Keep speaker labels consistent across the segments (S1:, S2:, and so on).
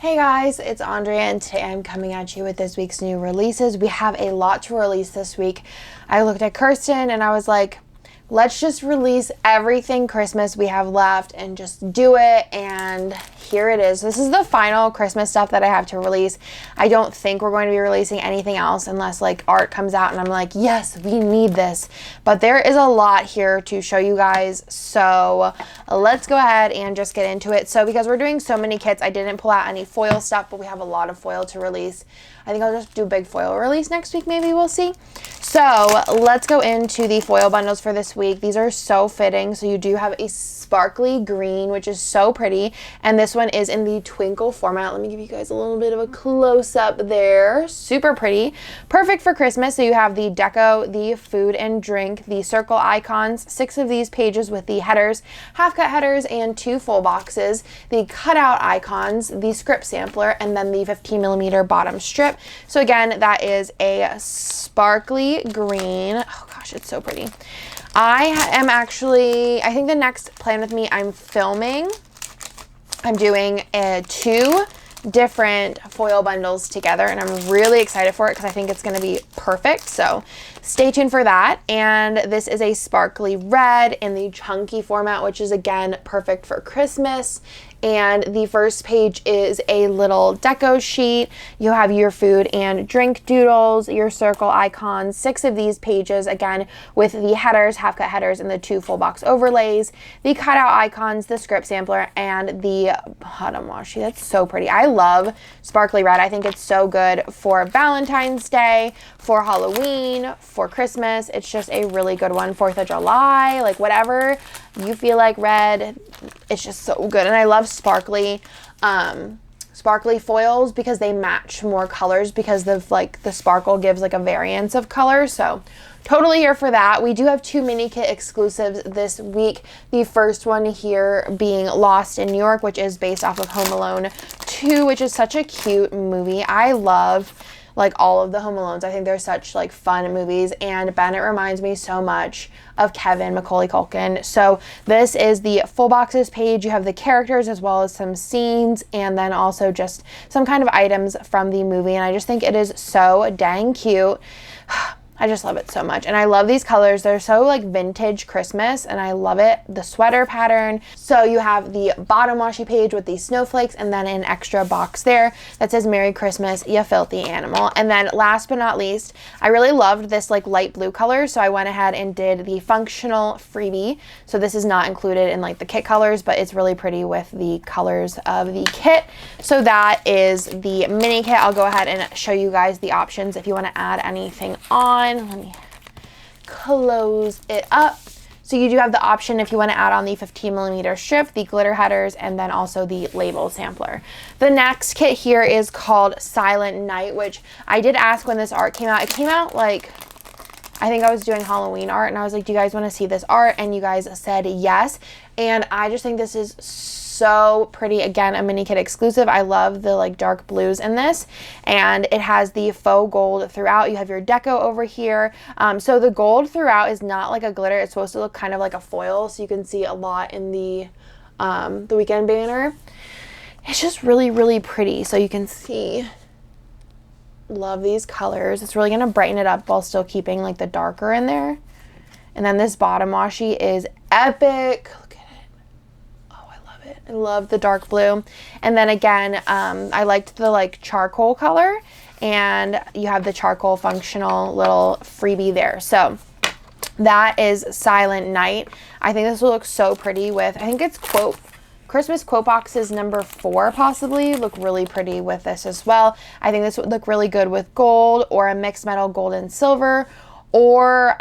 S1: Hey guys, it's Andrea and today I'm coming at you with this week's new releases. We have a lot to release this week. I looked at Kirsten and I was like, let's just release everything Christmas we have left and just do it, and here it is. This is the final Christmas stuff that I have to release. I don't think we're going to be releasing anything else unless like art comes out and I'm like, yes, we need this. But there is a lot here to show you guys, so let's go ahead and just get into it. So because we're doing so many kits, I didn't pull out any foil stuff, but we have a lot of foil to release. I think I'll just do a big foil release next week, maybe, we'll see. So let's go into the foil bundles for this week. These are so fitting. So you do have a sparkly green, which is so pretty, and this one is in the twinkle format. Let me give you guys a little bit of a close-up there. Super pretty, perfect for Christmas. So you have the deco, the food and drink, the circle icons, 6 of these pages with the headers, half-cut headers, and 2 full boxes, the cutout icons, the script sampler, and then the 15mm bottom strip. So again, that is a sparkly green. Oh gosh, it's so pretty. I think the next plan with me, I'm doing 2 different foil bundles together, and I'm really excited for it because I think it's going to be perfect. So stay tuned for that. And this is a sparkly red in the chunky format, which is again perfect for Christmas. And the first page is a little deco sheet. You have your food and drink doodles, your circle icons, 6 of these pages, again, with the headers, half-cut headers, and the 2 full box overlays, the cutout icons, the script sampler, and the bottom washi. That's so pretty. I love sparkly red. I think it's so good for Valentine's Day, for Halloween, for Christmas. It's just a really good one. 4th of July, like whatever you feel like red, it's just so good. And I love sparkly foils because they match more colors, because the sparkle gives like a variance of color. So totally here for that. We do have 2 mini kit exclusives this week. The first one here being Lost in New York, which is based off of Home Alone 2, which is such a cute movie. I love like all of the Home Alones. I think they're such like fun movies, and Bennett reminds me so much of Kevin, Macaulay Culkin. So this is the full boxes page. You have the characters as well as some scenes, and then also just some kind of items from the movie, and I just think it is so dang cute. I just love it so much. And I love these colors. They're so like vintage Christmas, and I love it. The sweater pattern. So you have the bottom washi page with these snowflakes, and then an extra box there that says Merry Christmas, you filthy animal. And then last but not least, I really loved this like light blue color, so I went ahead and did the functional freebie. So this is not included in like the kit colors, but it's really pretty with the colors of the kit. So that is the mini kit. I'll go ahead and show you guys the options if you want to add anything on. Let me close it up. So you do have the option if you want to add on the 15mm strip, the glitter headers, and then also the label sampler. The next kit here is called Silent Night, which I did ask when this art came out. It came out like, I think I was doing Halloween art, and I was like, do you guys want to see this art? And you guys said yes. And I just think this is so pretty. Again, a mini kit exclusive. I love the like dark blues in this, and it has the faux gold throughout. You have your deco over here. So the gold throughout is not like a glitter. It's supposed to look kind of like a foil, so you can see a lot in the weekend banner. It's just really, really pretty. So you can see, love these colors. It's really gonna brighten it up while still keeping like the darker in there. And then this bottom washi is epic. I love the dark blue. And then again, I liked the like charcoal color, and you have the charcoal functional little freebie there. So that is Silent Night. I think this will look so pretty with, I think it's Christmas quote boxes number 4 possibly. Look really pretty with this as well. I think this would look really good with gold, or a mixed metal gold and silver, or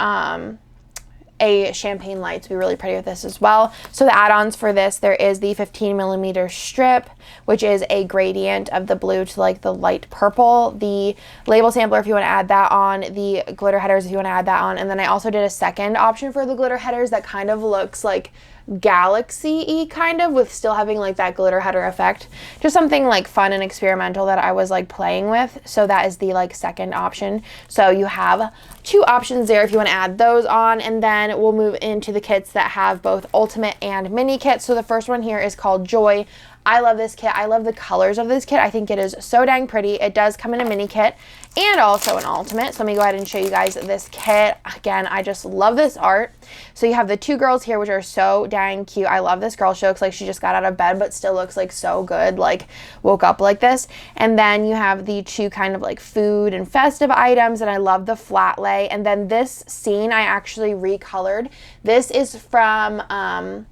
S1: a champagne light to be really pretty with this as well. So the add-ons for this, there is the 15mm strip, which is a gradient of the blue to like the light purple, the label sampler if you want to add that on, the glitter headers if you want to add that on, and then I also did a second option for the glitter headers that kind of looks like galaxy-y kind of, with still having like that glitter header effect. Just something like fun and experimental that I was like playing with. So that is the like second option. So you have 2 options there if you want to add those on, and then we'll move into the kits that have both ultimate and mini kits. So the first one here is called Joy. I love this kit. I love the colors of this kit. I think it is so dang pretty. It does come in a mini kit and also an ultimate. So let me go ahead and show you guys this kit. Again, I just love this art. So you have the two girls here, which are so dang cute. I love this girl. She looks like she just got out of bed, but still looks like so good, like woke up like this. And then you have the two kind of like food and festive items, and I love the flat lay. And then this scene I actually recolored. This is from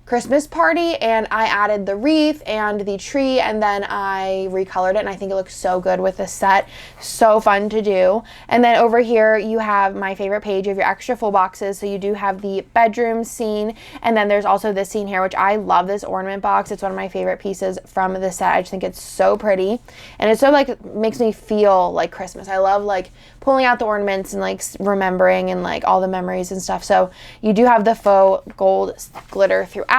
S1: Christmas Party, and I added the wreath and the tree, and then I recolored it, and I think it looks so good with this set. So fun to do. And then over here you have my favorite page of your extra full boxes. So you do have the bedroom scene, and then there's also this scene here, which I love this ornament box. It's one of my favorite pieces from the set. I just think it's so pretty, and it's so like makes me feel like Christmas. I love like pulling out the ornaments and like remembering and like all the memories and stuff. So you do have the faux gold glitter throughout.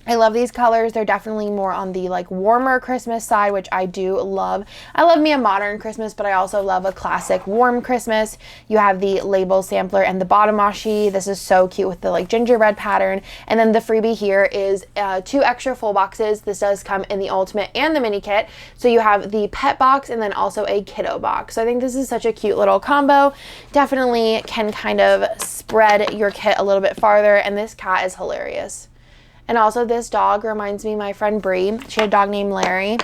S1: I love these colors. They're definitely more on the like warmer Christmas side, which I do love. I love me a modern Christmas, but I also love a classic warm Christmas. You have the label sampler and the bottom washi. This is so cute with the like gingerbread pattern. And then the freebie here is 2 extra full boxes. This does come in the ultimate and the mini kit. So you have the pet box and then also a kiddo box. So I think this is such a cute little combo. Definitely can kind of spread your kit a little bit farther. And this cat is hilarious. And also this dog reminds me of my friend Bree. She had a dog named Larry.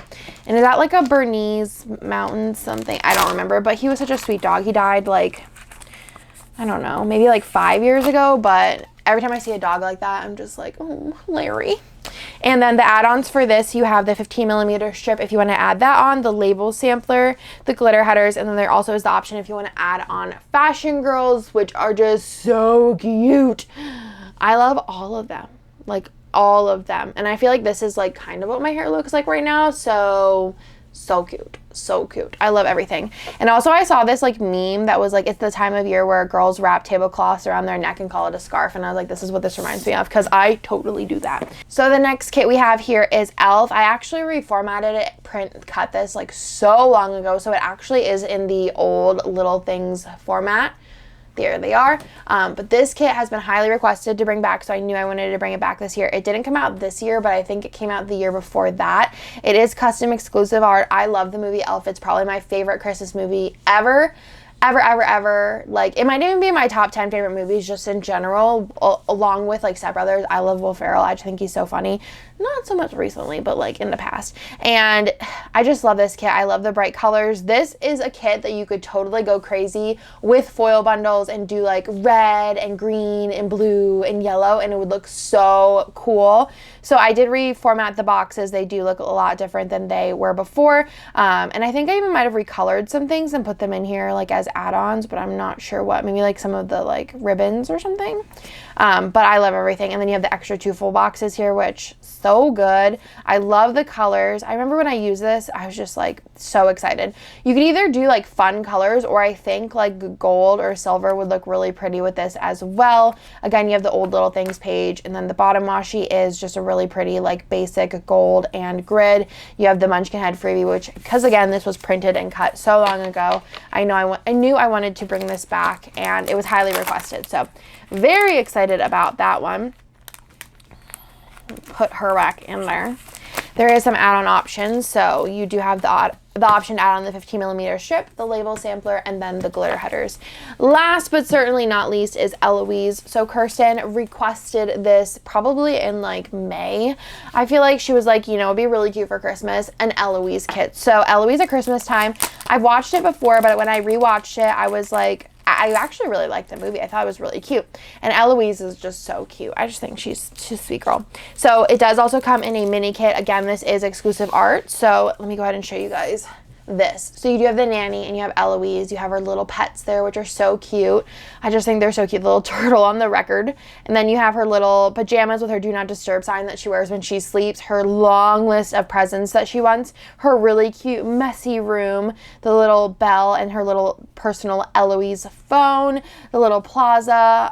S1: And is that like a Bernese Mountain something? I don't remember, but he was such a sweet dog. He died like, I don't know, maybe like 5 years ago, but every time I see a dog like that, I'm just like, oh, Larry. And then the add-ons for this, you have the 15mm strip if you want to add that on, the label sampler, the glitter headers, and then there also is the option if you want to add on fashion girls, which are just so cute. I love all of them. Like, all of them. And I feel like this is like kind of what my hair looks like right now. So cute. So cute. I love everything. And also I saw this like meme that was like, it's the time of year where girls wrap tablecloths around their neck and call it a scarf. And I was like, this is what this reminds me of, because I totally do that. So the next kit we have here is Elf. I actually reformatted it, cut this like so long ago. So it actually is in the old Little Things format. There they are. But this kit has been highly requested to bring back, so I knew I wanted to bring it back this year. It didn't come out this year, but I think it came out the year before that. It is custom exclusive art. I love the movie Elf. It's probably my favorite Christmas movie ever. Ever. Like, it might even be in my top 10 favorite movies just in general, along with like Step Brothers. I love Will Ferrell. I just think he's so funny. Not so much recently, but like in the past. And I just love this kit. I love the bright colors. This is a kit that you could totally go crazy with foil bundles and do like red and green and blue and yellow, and it would look so cool. So I did reformat the boxes. They do look a lot different than they were before. And I think I even might have recolored some things and put them in here like as add-ons, but I'm not sure what. Maybe like some of the like ribbons or something. But I love everything. And then you have the extra 2 full boxes here, which so good. I love the colors. I remember when I used this, I was just like so excited. You could either do like fun colors, or I think like gold or silver would look really pretty with this as well. Again, you have the old Little Things page, and then the bottom washi is just a really pretty like basic gold and grid. You have the Munchkin Head freebie, which, because again, this was printed and cut so long ago, I knew I wanted to bring this back, and it was highly requested. So very excited about that one. Put her back in there. There is some add-on options. So you do have the option to add on the 15mm strip, the label sampler, and then the glitter headers. Last but certainly not least is Eloise. So Kirsten requested this probably in like May. I feel like she was like, you know, it'd be really cute for Christmas, an Eloise kit. So Eloise at Christmas time, I've watched it before, but when I rewatched it, I was like, I actually really liked the movie. I thought it was really cute. And Eloise is just so cute. I just think she's a sweet girl. So it does also come in a mini kit. Again, this is exclusive art. So let me go ahead and show you guys this. So you do have the nanny and you have Eloise. You have her little pets there, which are so cute. I just think they're so cute. The little turtle on the record. And then you have her little pajamas with her do not disturb sign that she wears when she sleeps. Her long list of presents that she wants. Her really cute messy room. The little bell and her little personal Eloise phone. The little plaza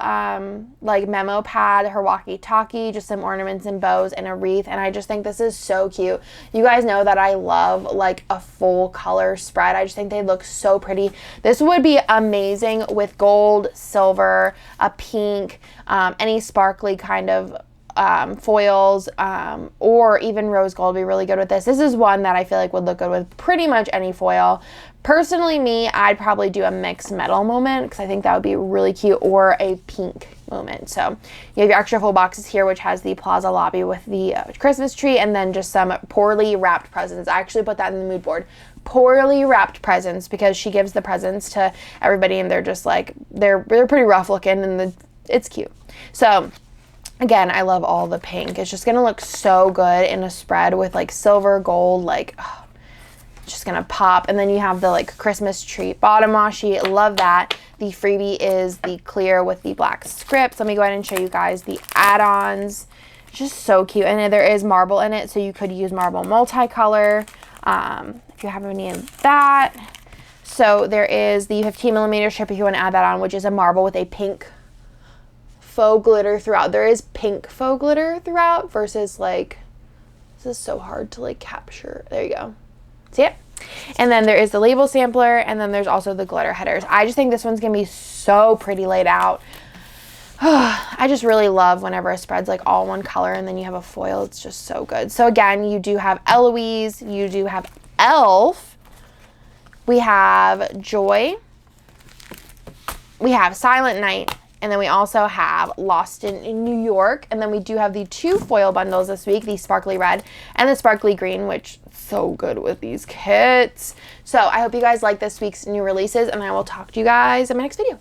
S1: like memo pad. Her walkie-talkie. Just some ornaments and bows and a wreath. And I just think this is so cute. You guys know that I love like a full color spread. I just think they look so pretty. This would be amazing with gold, silver, a pink, any sparkly kind of foils, or even rose gold would be really good with this. This is one that I feel like would look good with pretty much any foil. Personally, I'd probably do a mixed metal moment because I think that would be really cute, or a pink moment. So you have your extra full boxes here, which has the Plaza Lobby with the Christmas tree, and then just some poorly wrapped presents. I actually put that in the mood board. Poorly wrapped presents, because she gives the presents to everybody and they're just like, they're pretty rough looking, and it's cute. So again, I love all the pink. It's just gonna look so good in a spread with like silver, gold, like, oh, just gonna pop. And then you have the like Christmas tree bottom washi. Love that. The freebie is the clear with the black scripts. Let me go ahead and show you guys the add-ons. Just so cute. And there is marble in it, so you could use marble multicolor if you have any of that. So there is the 15mm strip if you want to add that on, which is a marble with a pink faux glitter throughout. There is pink faux glitter throughout versus like, this is so hard to like capture. There you go. See it? And then there is the label sampler, and then there's also the glitter headers. I just think this one's gonna be so pretty laid out. I just really love whenever a spread's like all one color and then you have a foil. It's just so good. So again, you do have Eloise, you do have Elf, we have Joy, we have Silent Night, and then we also have Lost in New York. And then we do have the 2 foil bundles this week, the sparkly red and the sparkly green, which so good with these kits. So I hope you guys like this week's new releases, and I will talk to you guys in my next video.